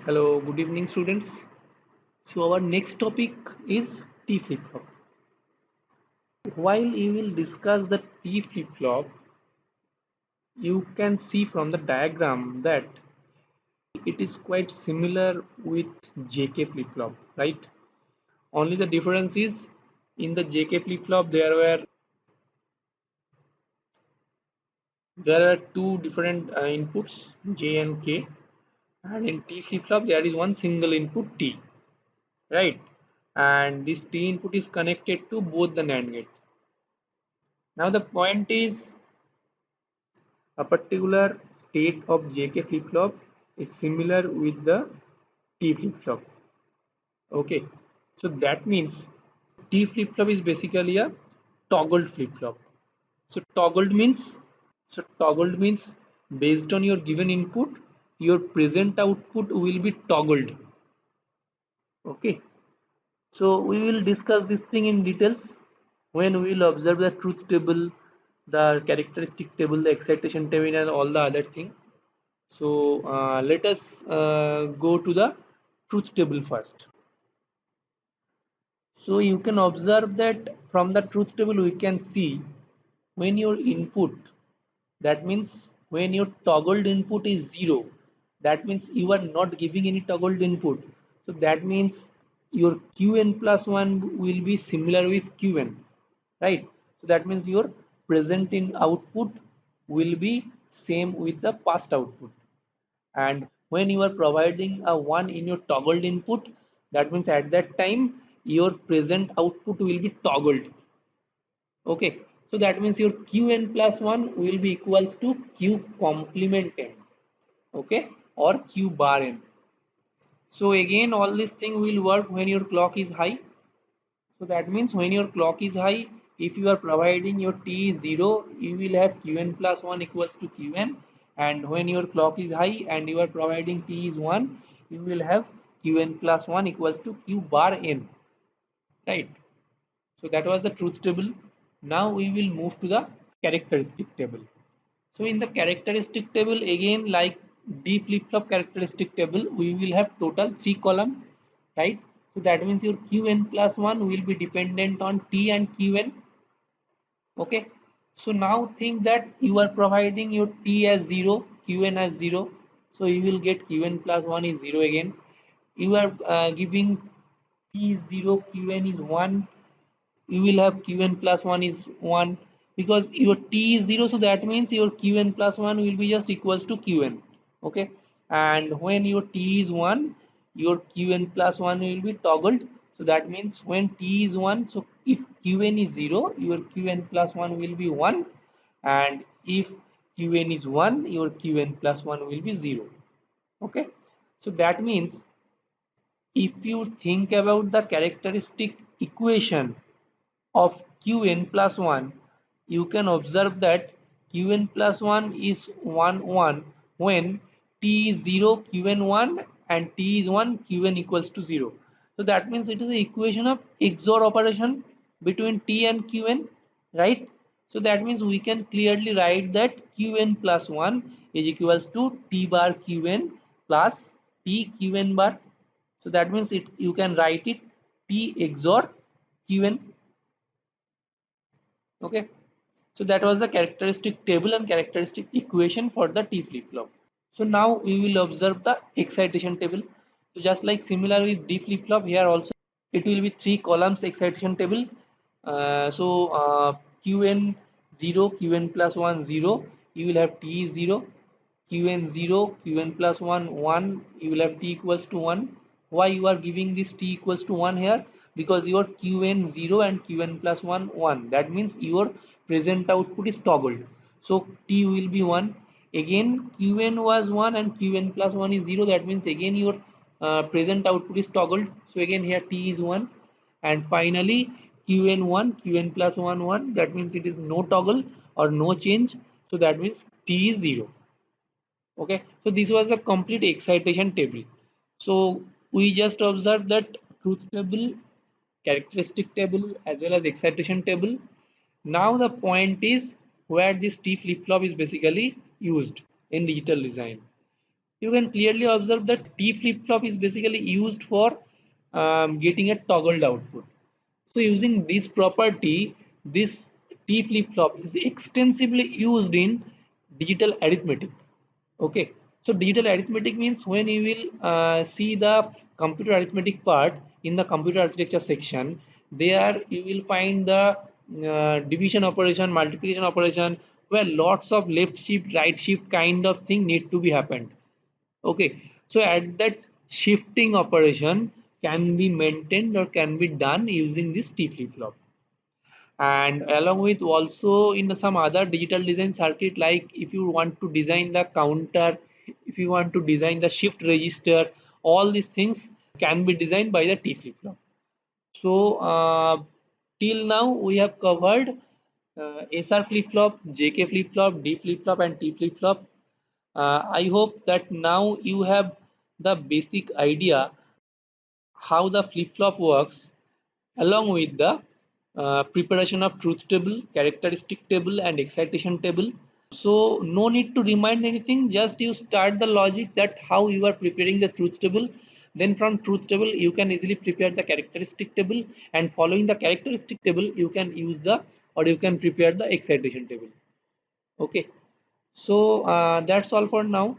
Hello, good evening, students. So, our next topic is T flip flop. While you will discuss the T flip flop, you can see from the diagram that it is quite similar with JK flip flop, right? Only the difference is in the JK flip flop there are two different inputs J and K, and in T flip flop there is one single input T, right? And this T input is connected to both the NAND gates. Now the point is a particular state of JK flip-flop is similar with the T flip-flop. Okay, so that means T flip-flop is basically a toggled flip-flop. So toggled means based on your given input, your present output will be toggled. Okay, so we will discuss this thing in details when we will observe the truth table, the characteristic table, the excitation table, and all the other thing. So let us go to the truth table first. So you can observe that from the truth table we can see when your input, that means when your toggled input is 0, that means you are not giving any toggled input. So that means your Qn plus 1 will be similar with Qn, right? So that means your present in output will be same with the past output. And when you are providing a 1 in your toggled input, that means at that time your present output will be toggled. Okay, so that means your Qn plus 1 will be equals to Q complement n. Okay, or Q bar n. So again all this thing will work when your clock is high. So that means when your clock is high, if you are providing your T is 0, you will have Qn plus 1 equals to Qn, and when your clock is high and you are providing T is 1, you will have Qn plus 1 equals to Q bar n, right? So that was the truth table. Now we will move to the characteristic table. So in the characteristic table, again like D flip-flop characteristic table, we will have total 3 column, right? So that means your Qn plus 1 will be dependent on T and Qn. Okay. So now think that you are providing your T as 0, Qn as 0. So you will get Qn plus 1 is 0 again. You are giving T is 0, Qn is 1. You will have Qn plus 1 is 1 because your T is 0, so that means your Qn plus 1 will be just equals to Qn. Okay, and when your T is 1, your Qn plus 1 will be toggled. So that means when T is 1, so if Qn is 0, your Qn plus 1 will be 1, and if Qn is 1, your Qn plus 1 will be 0. Okay, so that means if you think about the characteristic equation of Qn plus 1, you can observe that Qn plus 1 is 1 1 when T is 0 Qn 1 and T is 1 Qn equals to 0. So that means it is the equation of XOR operation between T and Qn, right? So that means we can clearly write that Qn plus 1 is equals to T bar Qn plus T Qn bar. So that means it you can write it T XOR Qn. Okay, so that was the characteristic table and characteristic equation for the T flip-flop. So now we will observe the excitation table. So just like similar with D flip-flop, here also it will be 3 columns excitation table. Qn 0, Qn plus 1 0, you will have T 0, Qn 0, Qn plus 1 1, you will have T equals to 1. Why you are giving this T equals to 1 here? Because your Qn 0 and Qn plus 1 1. That means your present output is toggled. So T will be 1. Again Qn was 1 and Qn plus 1 is 0. That means again your present output is toggled. So again here T is 1. And finally Qn1, Qn plus 1 1. That means it is no toggle or no change. So that means T is 0. Okay, so this was a complete excitation table. So we just observed that truth table, characteristic table as well as excitation table. Now the point is where this T flip-flop is basically used in digital design. you can clearly observe that T flip-flop is basically used for getting a toggled output. So using this property, this T flip-flop is extensively used in digital arithmetic. Okay, so digital arithmetic means when you will see the computer arithmetic part in the computer architecture section, there you will find the division operation, multiplication operation, where lots of left shift, right shift kind of thing need to be happened. Okay, so at that shifting operation can be maintained or can be done using this T flip-flop, and along with also in some other digital design circuit, like if you want to design the counter, if you want to design the shift register, all these things can be designed by the T flip-flop. So till now we have covered SR flip-flop, JK flip-flop, D flip-flop and T flip-flop. I hope that now you have the basic idea how the flip-flop works, along with the preparation of truth table, characteristic table and excitation table. So no need to remind anything, just you start the logic that how you are preparing the truth table. Then from truth table you can easily prepare the characteristic table, and following the characteristic table you can use the, or you can prepare the excitation table. Okay, so that's all for now.